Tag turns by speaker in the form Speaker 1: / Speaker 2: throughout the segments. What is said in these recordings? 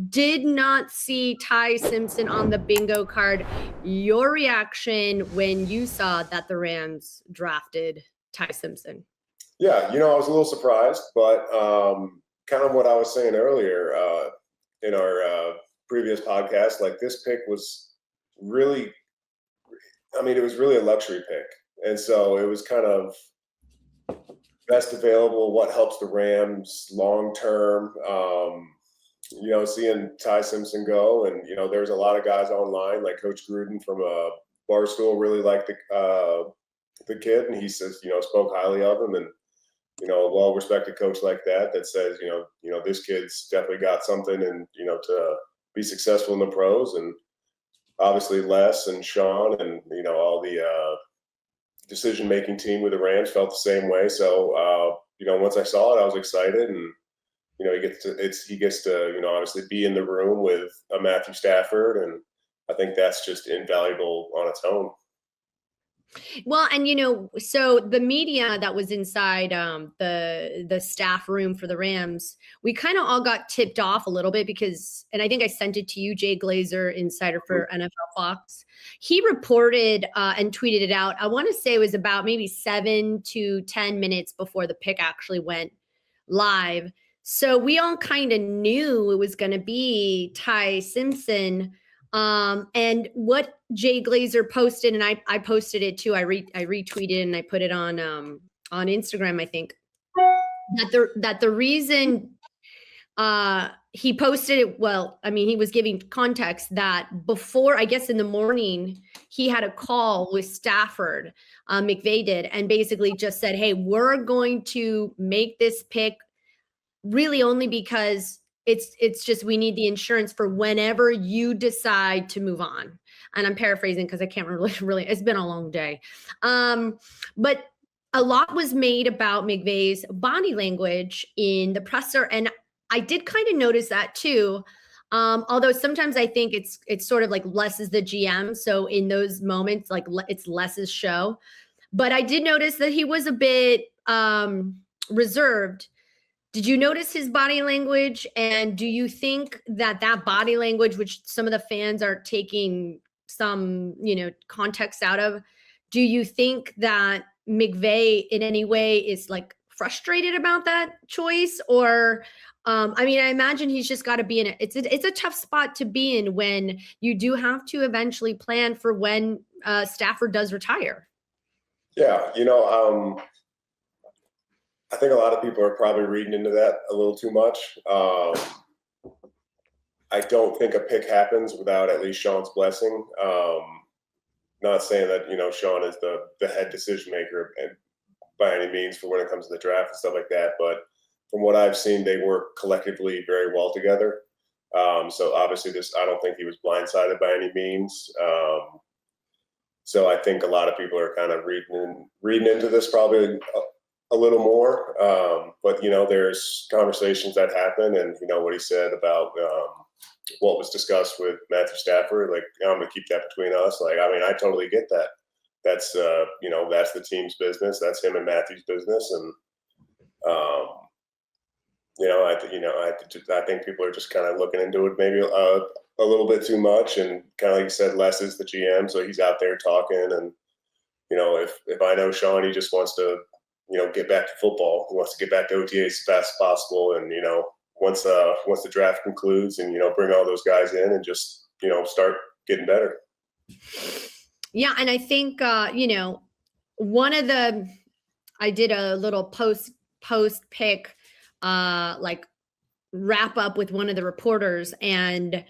Speaker 1: Did not see Ty Simpson on the bingo card. Your reaction when you saw that the Rams drafted Ty Simpson?
Speaker 2: Yeah, I was a little surprised, but kind of what I was saying earlier in our previous podcast, like this pick was really, it was really a luxury pick. And so it was kind of best available, what helps the Rams long term. Seeing Ty Simpson go, and there's a lot of guys online, like Coach Gruden from Barstool really liked the kid, and he says spoke highly of him, and a well-respected coach like that says this kid's definitely got something, and to be successful in the pros. And obviously Les and Sean and all the decision-making team with the Rams felt the same way. So once I saw it, I was excited, and he gets to obviously be in the room with Matthew Stafford, and I think that's just invaluable on its own.
Speaker 1: Well, and so the media that was inside the staff room for the Rams, we kind of all got tipped off a little bit because, and I think I sent it to you, Jay Glazer, insider for NFL Fox. He reported and tweeted it out. I want to say it was about maybe 7 to 10 minutes before the pick actually went live. So we all kind of knew it was going to be Ty Simpson. And what Jay Glazer posted, and I posted it too. I retweeted and I put it on Instagram, I think, that the reason he posted it, he was giving context that before, I guess in the morning, he had a call with Stafford, McVay did, and basically just said, hey, we're going to make this pick really only because it's just, we need the insurance for whenever you decide to move on. And I'm paraphrasing because I can't really, it's been a long day. But a lot was made about McVay's body language in the presser. And I did kind of notice that too. Although sometimes I think it's sort of like Les is the GM. So in those moments, like it's Les's show. But I did notice that he was a bit reserved. Did you notice his body language? And do you think that body language, which some of the fans are taking some, context out of, do you think that McVay in any way is like frustrated about that choice? Or, I imagine he's just got to be in it. It's a tough spot to be in when you do have to eventually plan for when Stafford does retire.
Speaker 2: Yeah, I think a lot of people are probably reading into that a little too much. I don't think a pick happens without at least Sean's blessing. Not saying that, Sean is the head decision maker by any means for when it comes to the draft and stuff like that. But from what I've seen, they work collectively very well together. So obviously I don't think he was blindsided by any means. So I think a lot of people are kind of reading into this probably a little more, but there's conversations that happen, and what he said about what was discussed with Matthew Stafford. Like, I'm gonna keep that between us. Like, I totally get that. That's that's the team's business. That's him and Matthew's business, and I think people are just kind of looking into it maybe a little bit too much, and kind of like you said, Les is the GM, so he's out there talking, and if I know Sean, he just wants to get back to football. He wants to get back to OTAs as fast as possible. And, once the draft concludes and, bring all those guys in and just, start getting better.
Speaker 1: Yeah. And I think, I did a little post pick, like wrap up with one of the reporters. And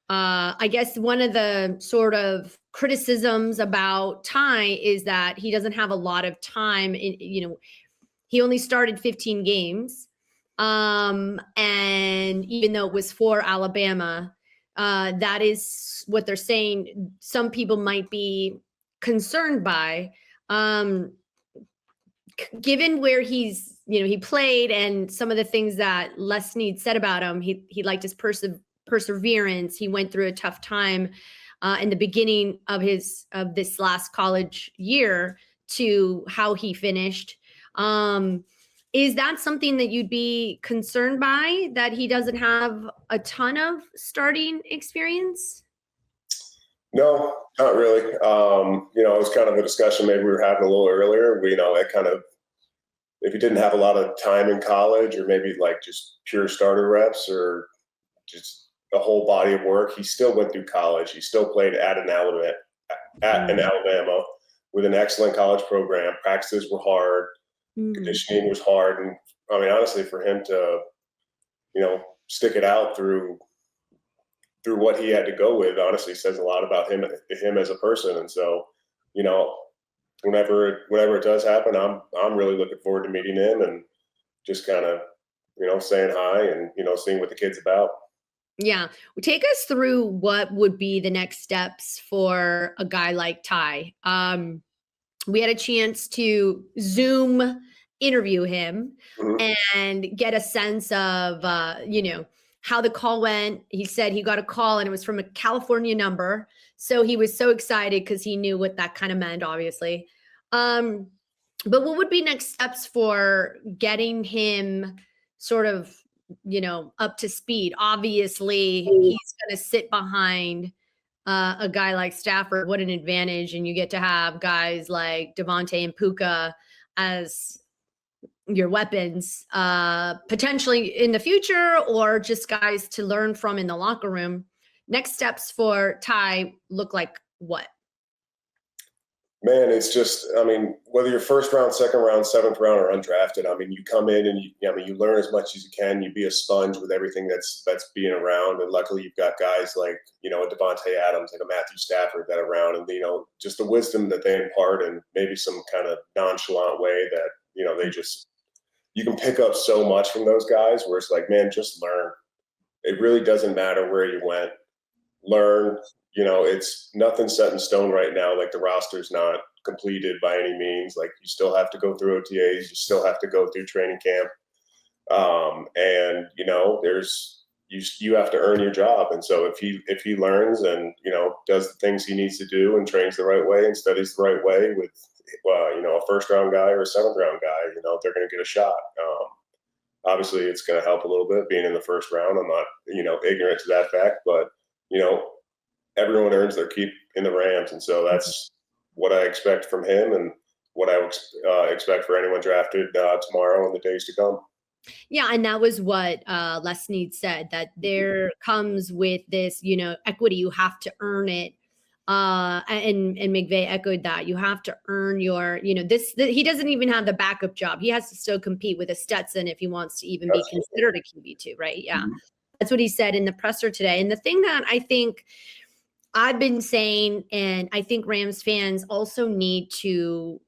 Speaker 1: I guess one of the sort of criticisms about Ty is that he doesn't have a lot of time. He only started 15 games. And even though it was for Alabama, that is what they're saying. Some people might be concerned by, given where he's, he played and some of the things that Les Snead said about him. He liked his perseverance. He went through a tough time in the beginning of this last college year to how he finished. Is that something that you'd be concerned by, that he doesn't have a ton of starting experience?
Speaker 2: No, not really. It was kind of a discussion maybe we were having a little earlier. It kind of, if he didn't have a lot of time in college, or maybe like just pure starter reps, or just a whole body of work, he still went through college. He still played at an Alabama with an excellent college program. Practices were hard, conditioning was hard, and I mean, honestly, for him to, stick it out through what he had to go with, honestly says a lot about him as a person. And so, whenever it does happen, I'm really looking forward to meeting him and just kind of, saying hi and, seeing what the kid's about.
Speaker 1: Yeah. Take us through what would be the next steps for a guy like Ty. We had a chance to Zoom interview him and get a sense of, how the call went. He said he got a call and it was from a California number. So he was so excited because he knew what that kind of meant, obviously. But what would be next steps for getting him sort of, up to speed? Obviously, he's going to sit behind a guy like Stafford. What an advantage. And you get to have guys like Devontae and Puka as your weapons, potentially in the future, or just guys to learn from in the locker room. Next steps for Ty look like what?
Speaker 2: Man, it's just, I mean, whether you're first round, second round, seventh round, or undrafted, I mean, you come in and you learn as much as you can. You be a sponge with everything that's being around. And luckily you've got guys like, a Devontae Adams, like a Matthew Stafford that are around, and, just the wisdom that they impart, and maybe some kind of nonchalant way that, they just, you can pick up so much from those guys, where it's like, man, just learn. It really doesn't matter where you went. Learn. It's nothing set in stone right now. Like, the roster's not completed by any means. Like, you still have to go through OTAs. You still have to go through training camp. And you have to earn your job. And so if he learns and, does the things he needs to do and trains the right way and studies the right way with, a first round guy or a seventh round guy, they're going to get a shot. Obviously it's going to help a little bit being in the first round. I'm not, ignorant to that fact, but, everyone earns their keep in the Rams. And so that's what I expect from him, and what I would expect for anyone drafted tomorrow and the days to come.
Speaker 1: Yeah. And that was what Les Snead said, that there comes with this, equity. You have to earn it. And McVay echoed that. You have to earn your, he doesn't even have the backup job. He has to still compete with a Stetson if he wants to even be considered a QB2, right? Yeah. That's what he said in the presser today. And the thing that I think I've been saying, and I think Rams fans also need to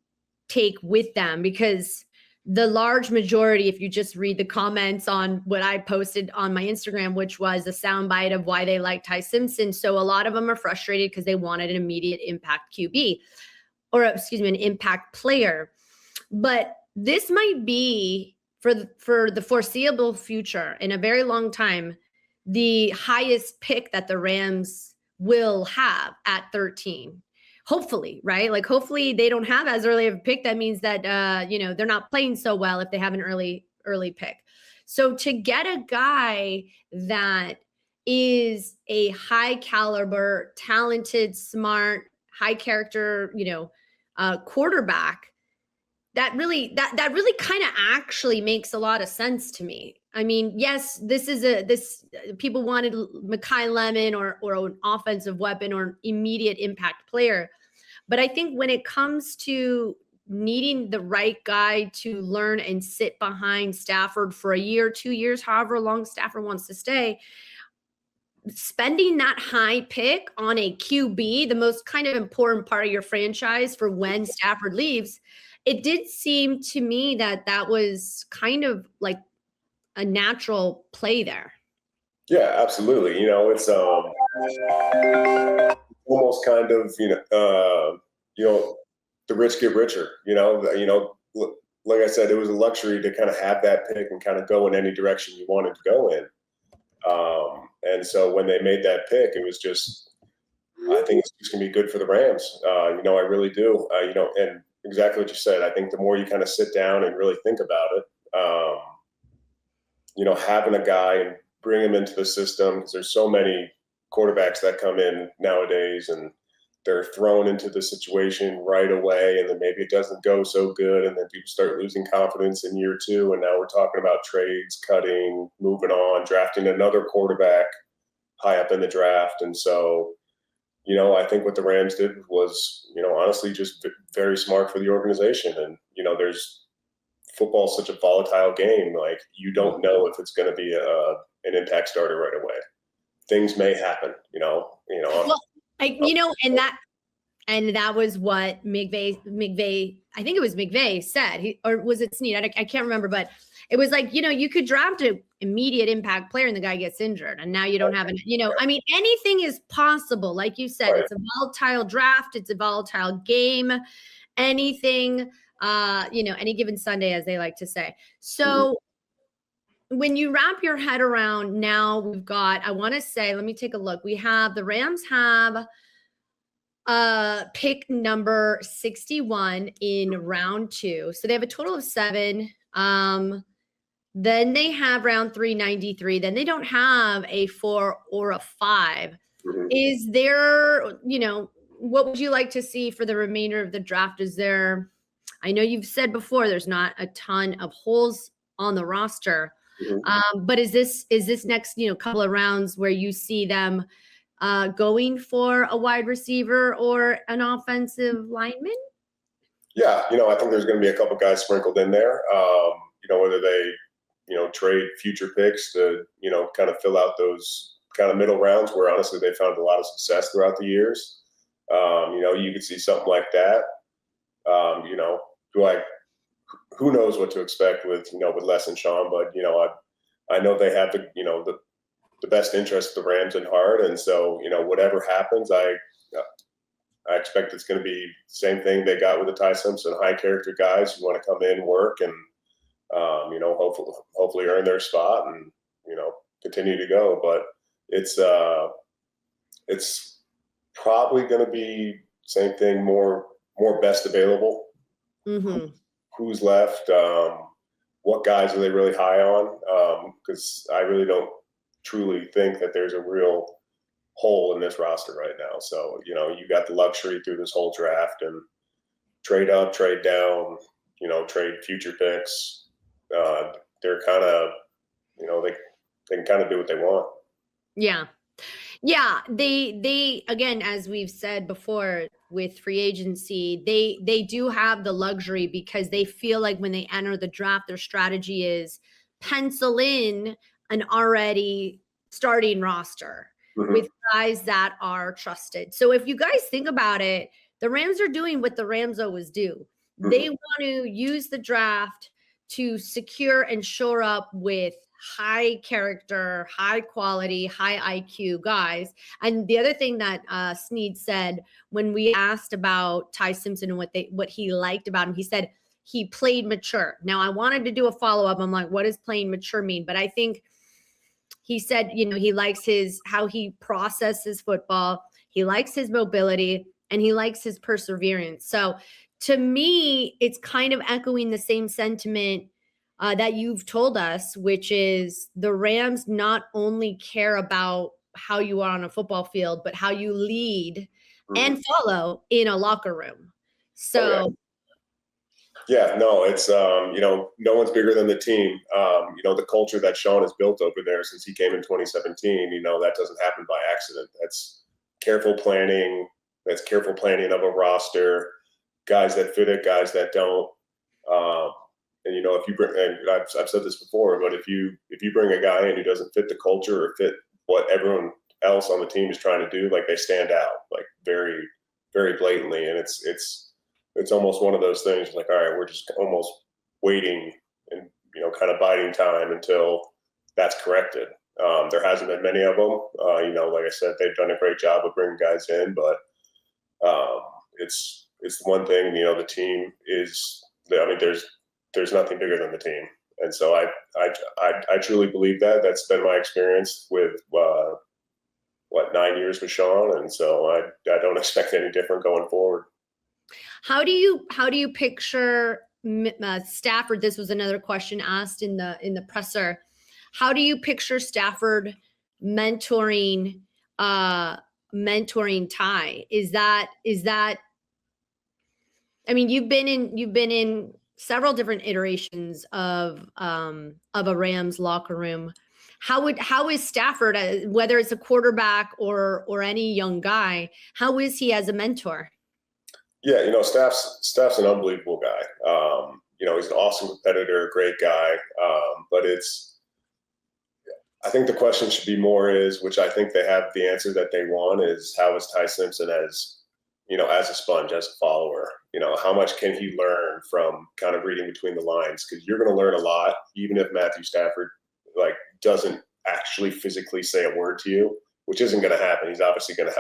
Speaker 1: take with them, because the large majority, if you just read the comments on what I posted on my Instagram, which was a soundbite of why they like Ty Simpson. So a lot of them are frustrated because they wanted an immediate impact QB, or an impact player. But this might be, for the foreseeable future, in a very long time, the highest pick that the Rams will have at 13. Hopefully, right? Like, hopefully they don't have as early of a pick. That means that, they're not playing so well if they have an early pick. So to get a guy that is a high caliber, talented, smart, high character, quarterback, that really kind of actually makes a lot of sense to me. I mean, yes, people wanted Mekhi Lemon or an offensive weapon or an immediate impact player. But I think when it comes to needing the right guy to learn and sit behind Stafford for a year, 2 years, however long Stafford wants to stay, spending that high pick on a QB, the most kind of important part of your franchise for when Stafford leaves, it did seem to me that was kind of like a natural play there.
Speaker 2: Yeah, absolutely. It's almost kind of, the rich get richer, like I said, it was a luxury to kind of have that pick and kind of go in any direction you wanted to go in. And so when they made that pick, it was just, I think it's just going to be good for the Rams. I really do. And exactly what you said. I think the more you kind of sit down and really think about it, Having a guy and bring him into the system, because there's so many quarterbacks that come in nowadays and they're thrown into the situation right away, and then maybe it doesn't go so good, and then people start losing confidence in year two, and now we're talking about trades, cutting, moving on, drafting another quarterback high up in the draft. And so, I think what the Rams did was, honestly, just very smart for the organization. And, there's football is such a volatile game. Like, you don't know if it's going to be an impact starter right away. Things may happen,
Speaker 1: Well, and that was what McVay, I think it was McVay said, or was it Snead? I can't remember, but it was like, you could draft an immediate impact player and the guy gets injured, and now you don't have anything is possible. Like you said, It's a volatile draft. It's a volatile game. Anything, any given Sunday, as they like to say. So when you wrap your head around, now we've got, I want to say, let me take a look. The Rams have pick number 61 in round 2. So they have a total of 7. Then they have round 393. Then they don't have a 4 or a 5. Is there, what would you like to see for the remainder of the draft? I know you've said before, there's not a ton of holes on the roster. But is this next, couple of rounds where you see them going for a wide receiver or an offensive lineman?
Speaker 2: Yeah, I think there's going to be a couple guys sprinkled in there. Whether they, trade future picks to, kind of fill out those kind of middle rounds where honestly they found a lot of success throughout the years. You could see something like that. Who knows what to expect with Les and Sean, but I know they have the best interest of the Rams in heart, and so whatever happens, I expect it's going to be the same thing they got with the Ty Simpson, high character guys who want to come in, work, and hopefully earn their spot and continue to go. But it's probably going to be same thing, more best available. Who's left? What guys are they really high on? Because I really don't truly think that there's a real hole in this roster right now. So, you got the luxury through this whole draft and trade up, trade down, trade future picks. They're kind of, they can kind of do what they want.
Speaker 1: Yeah. Yeah. They again, as we've said before with free agency, they do have the luxury because they feel like when they enter the draft, their strategy is pencil in an already starting roster with guys that are trusted. So if you guys think about it, the Rams are doing what the Rams always do. They want to use the draft to secure and shore up with high character, high quality, high IQ guys. And the other thing that Snead said when we asked about Ty Simpson and what he liked about him, he said he played mature. Now I wanted to do a follow-up. I'm like, what does playing mature mean? But I think he said, he likes how he processes football. He likes his mobility and he likes his perseverance. So to me, it's kind of echoing the same sentiment that you've told us, which is the Rams not only care about how you are on a football field, but how you lead and follow in a locker room. So,
Speaker 2: yeah, no, it's, no one's bigger than the team. The culture that Sean has built over there since he came in 2017, that doesn't happen by accident. That's careful planning. That's careful planning of a roster, guys that fit it, guys that don't. And if you bring, and I've said this before, but if you bring a guy in who doesn't fit the culture or fit what everyone else on the team is trying to do, like they stand out, like very, very blatantly. And it's almost one of those things like, all right, we're just almost waiting and kind of biding time until that's corrected. There hasn't been many of them. Like I said, they've done a great job of bringing guys in, but it's the one thing. The team is. There's nothing bigger than the team. And so I truly believe that. That's been my experience with 9 years with Sean. And so I don't expect any different going forward.
Speaker 1: How do you picture Stafford, this was another question asked in the presser. How do you picture Stafford mentoring Ty? Is that I mean, you've been in several different iterations of a Rams locker room. How is Stafford, whether it's a quarterback or any young guy, how is he as a mentor?
Speaker 2: Yeah, Staff's an unbelievable guy. He's an awesome competitor, great guy. But I think the question should be more which I think they have the answer that they want, is how is Ty Simpson as a sponge, as a follower? How much can he learn from kind of reading between the lines? Because you're going to learn a lot, even if Matthew Stafford doesn't actually physically say a word to you, which isn't going to happen. He's obviously going to,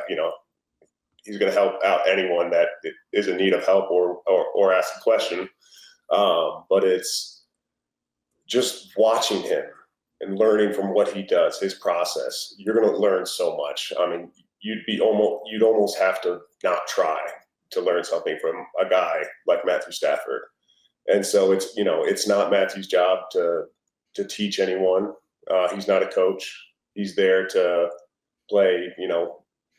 Speaker 2: he's going to help out anyone that is in need of help or ask a question. But it's just watching him and learning from what he does, his process. You're going to learn so much. I mean, you'd almost have to not try to learn something from a guy like Matthew Stafford. And so it's not Matthew's job to teach anyone. He's not a coach. He's there to play,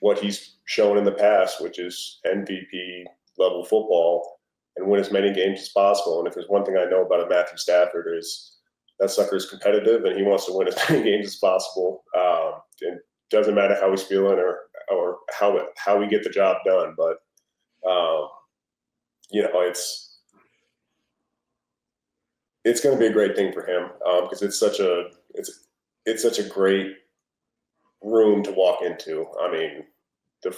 Speaker 2: what he's shown in the past, which is MVP level football, and win as many games as possible. And if there's one thing I know about a Matthew Stafford, is that sucker is competitive and he wants to win as many games as possible. It doesn't matter how he's feeling or how we get the job done. But it's going to be a great thing for him, because it's such a great room to walk into. I mean, the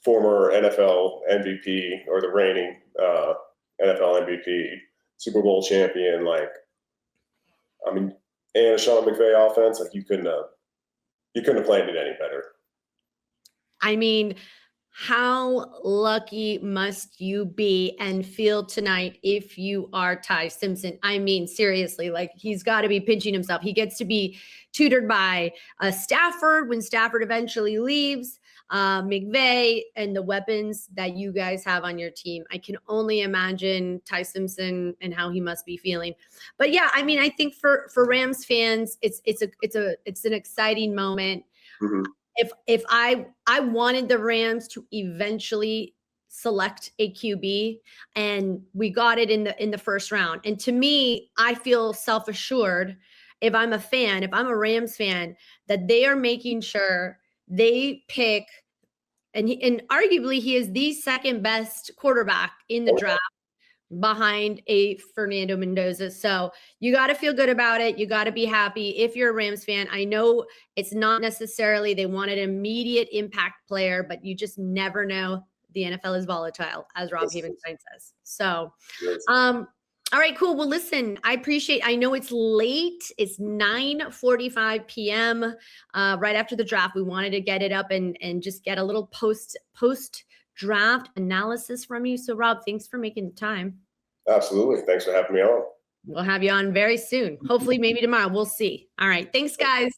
Speaker 2: former NFL MVP, or the reigning NFL MVP, Super Bowl champion, and a Sean McVay offense, you couldn't have planned it any better.
Speaker 1: I mean, how lucky must you be and feel tonight if you are Ty Simpson? I mean, seriously, he's got to be pinching himself. He gets to be tutored by Stafford when Stafford eventually leaves, McVay, and the weapons that you guys have on your team. I can only imagine Ty Simpson and how he must be feeling. But yeah, I mean, I think for Rams fans, it's an exciting moment.
Speaker 2: Mm-hmm.
Speaker 1: If I wanted the Rams to eventually select a QB, and we got it in the first round. And to me, I feel self-assured if I'm a Rams fan, that they are making sure they pick, and arguably he is the second best quarterback in the draft, behind a Fernando Mendoza. So you got to feel good about it. You got to be happy if you're a Rams fan. I know it's not necessarily they want an immediate impact player, but you just never know. The NFL is volatile, as Rob Havenstein says. So, all right, cool. Well, listen, I know it's late. It's 9:45 p.m. Right after the draft. We wanted to get it up and just get a little post draft analysis from you. So Rob, thanks for making the time.
Speaker 2: Absolutely. Thanks for having me on.
Speaker 1: We'll have you on very soon. Hopefully maybe tomorrow. We'll see. All right. Thanks, guys.